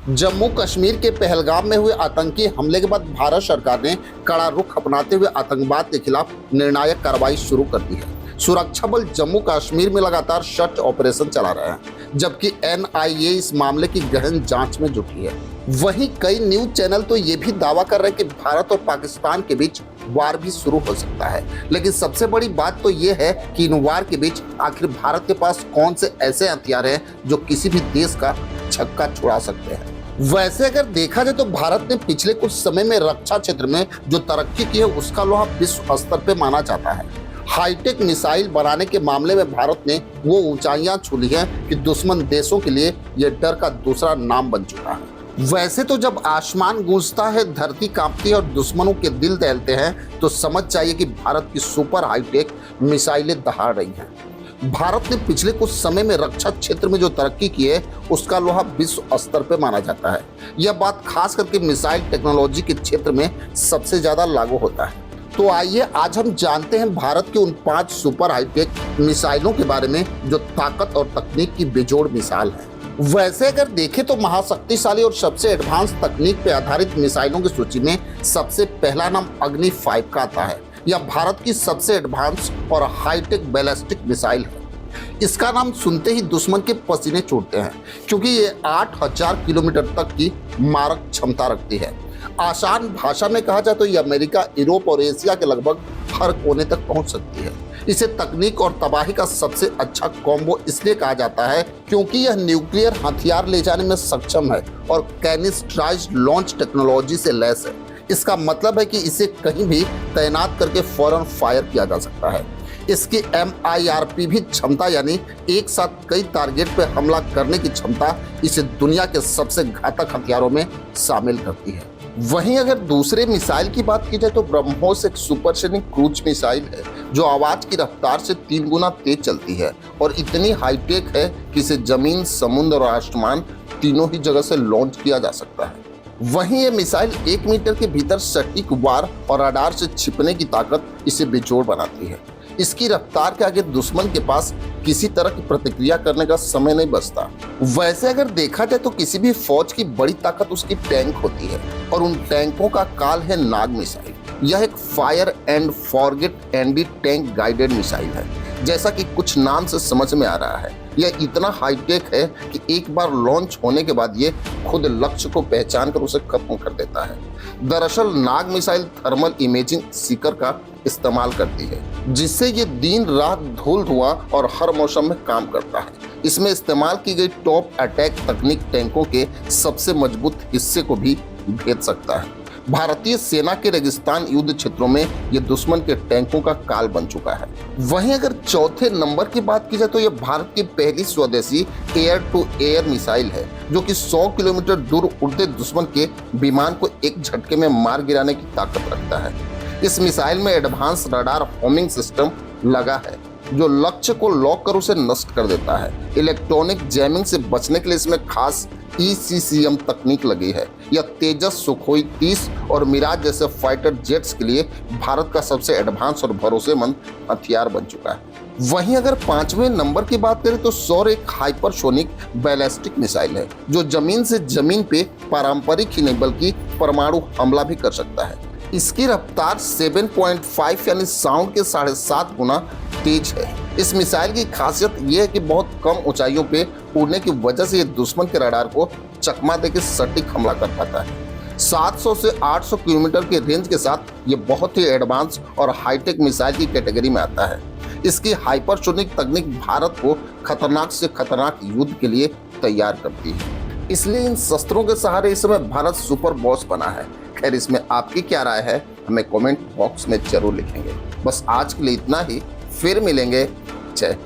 जम्मू कश्मीर के पहलगाम में हुए आतंकी हमले के बाद भारत सरकार ने कड़ा रुख अपनाते हुए आतंकवाद के खिलाफ निर्णायक कार्रवाई शुरू कर दी है। सुरक्षा बल जम्मू कश्मीर में लगातार सर्च ऑपरेशन चला रहे हैं, जबकि एनआईए इस मामले की गहन जांच में जुटी है। वहीं कई न्यूज चैनल तो ये भी दावा कर रहे हैं कि भारत और पाकिस्तान के बीच वार भी शुरू हो सकता है। लेकिन सबसे बड़ी बात तो ये है कि इन वार के बीच आखिर भारत के पास कौन से ऐसे हथियार हैं जो किसी भी देश का छक्का छुड़ा सकते हैं। वैसे अगर देखा जाए तो भारत ने पिछले कुछ समय में रक्षा क्षेत्र में जो तरक्की की है उसका लोहा विश्व स्तर पे माना जाता है। हाईटेक मिसाइल बनाने के मामले में भारत ने वो ऊंचाइयां छू ली हैं कि दुश्मन देशों के लिए ये डर का दूसरा नाम बन चुका है। वैसे तो जब आसमान गूंजता है, धरती कांपती है और दुश्मनों के दिल दहलते हैं, तो समझ चाहिए कि भारत की सुपर हाईटेक मिसाइलें दहाड़ रही हैं। भारत ने पिछले कुछ समय में रक्षा क्षेत्र में जो तरक्की की है उसका लोहा विश्व स्तर पर माना जाता है। यह बात खास करके मिसाइल टेक्नोलॉजी के क्षेत्र में सबसे ज्यादा लागू होता है। तो आइए आज हम जानते हैं भारत के उन 5 सुपर हाईटेक मिसाइलों के बारे में जो ताकत और तकनीक की बेजोड़ मिसाल है। वैसे अगर देखें तो महाशक्तिशाली और सबसे एडवांस तकनीक पर आधारित मिसाइलों की सूची में सबसे पहला नाम अग्नि 5 का आता है। यह भारत की सबसे एडवांस और हाईटेक बैलिस्टिक मिसाइल है। इसका नाम सुनते ही दुश्मन के पसीने छूटते हैं, क्योंकि ये 8000 किलोमीटर तक की मारक क्षमता रखती है। आसान भाषा में कहा जाए तो ये अमेरिका, यूरोप और एशिया के लगभग हर कोने तक पहुंच सकती है। इसे तकनीक और तबाही का सबसे अच्छा कॉम्बो इसलिए कहा जाता है क्योंकि यह न्यूक्लियर हथियार ले जाने में सक्षम है और कैनिस्ट्राइज्ड लॉन्च टेक्नोलॉजी से लैस है। इसका मतलब है कि इसे कहीं भी तैनात करके फौरन फायर किया जा सकता है। इसकी MIRP भी क्षमता, यानी एक साथ कई टारगेट पर हमला करने की क्षमता, इसे दुनिया के सबसे घातक हथियारों में शामिल करती है। वहीं अगर दूसरे मिसाइल की बात की जाए तो ब्रह्मोस एक सुपरसोनिक क्रूज मिसाइल है जो आवाज की रफ्तार से 3 गुना तेज चलती है और इतनी हाईटेक है कि इसे जमीन, समुद्र और आसमान तीनों ही जगह से लॉन्च किया जा सकता है। वहीं ये मिसाइल 1 मीटर के भीतर सटीक वार और रडार से छिपने की ताकत इसे बेजोड़ बनाती है। इसकी रफ्तार के आगे दुश्मन के पास किसी तरह की प्रतिक्रिया करने का समय नहीं बचता। वैसे अगर देखा जाए तो किसी भी फौज की बड़ी ताकत उसकी टैंक होती है और उन टैंकों का काल है नाग मिसाइल। यह एक fire and forget anti tank guided missile है। जैसा कि कुछ नाम से समझ में आ रहा है, यह इतना हाईटेक है कि एक बार लॉन्च होने के बाद ये खुद लक्ष्य को पहचान कर उसे खत्म कर देता है। दरअसल नाग मिसाइल थर्मल इमेजिंग सीकर का इस्तेमाल करती है, जिससे ये दिन रात धूल धुआं और हर मौसम में काम करता है। इसमें इस्तेमाल की गई टॉप अटैक तकनीक टैंकों के सबसे मजबूत हिस्से को भी भेद सकता है। भारतीय सेना के रेगिस्तान युद्ध क्षेत्रों में ये दुश्मन के टैंकों का काल बन चुका है। वहीं अगर चौथे नंबर की बात की जाए तो यह भारत की पहली स्वदेशी एयर टू एयर मिसाइल है, जो कि 100 किलोमीटर दूर उड़ते दुश्मन के विमान को एक झटके में मार गिराने की ताकत रखता है। इस मिसाइल में एडवांस रडार होमिंग सिस्टम लगा है जो लक्ष्य को लॉक कर उसे नष्ट कर देता है। इलेक्ट्रॉनिक जैमिंग से बचने के लिए इसमें खास ECCM तकनीक लगी है। यह तेजस, सुखोई 30 और मिराज जैसे फाइटर जेट्स के लिए भारत का सबसे एडवांस और भरोसेमंद हथियार बन चुका है। वहीं अगर 5वें नंबर की बात करें तो सौर एक हाइपरसोनिक बैलिस्टिक मिसाइल है जो जमीन से जमीन पे पारंपरिक ही नहीं बल्कि परमाणु हमला भी कर सकता है। इसकी रफ्तार 7.5 यानी साउंड के 7.5 गुना तेज है। इस मिसाइल की खासियत यह है कि बहुत कम ऊंचाइयों पे उड़ने की वजह से ये दुश्मन के रडार को चकमा देकर सटीक हमला कर पाता है। 700 से 800 किलोमीटर के रेंज के साथ ये बहुत ही एडवांस और हाईटेक मिसाइल की कैटेगरी में आता है। इसकी हाइपरसोनिक तकनीक भारत को खतरनाक से खतरनाक युद्ध के लिए तैयार करती है। इसलिए इन शस्त्रों के सहारे इस समय भारत सुपर बॉस बना है। खैर, इसमें आपकी क्या राय है हमें कमेंट बॉक्स में जरूर लिखेंगे। बस आज के लिए इतना ही, फिर मिलेंगे। जय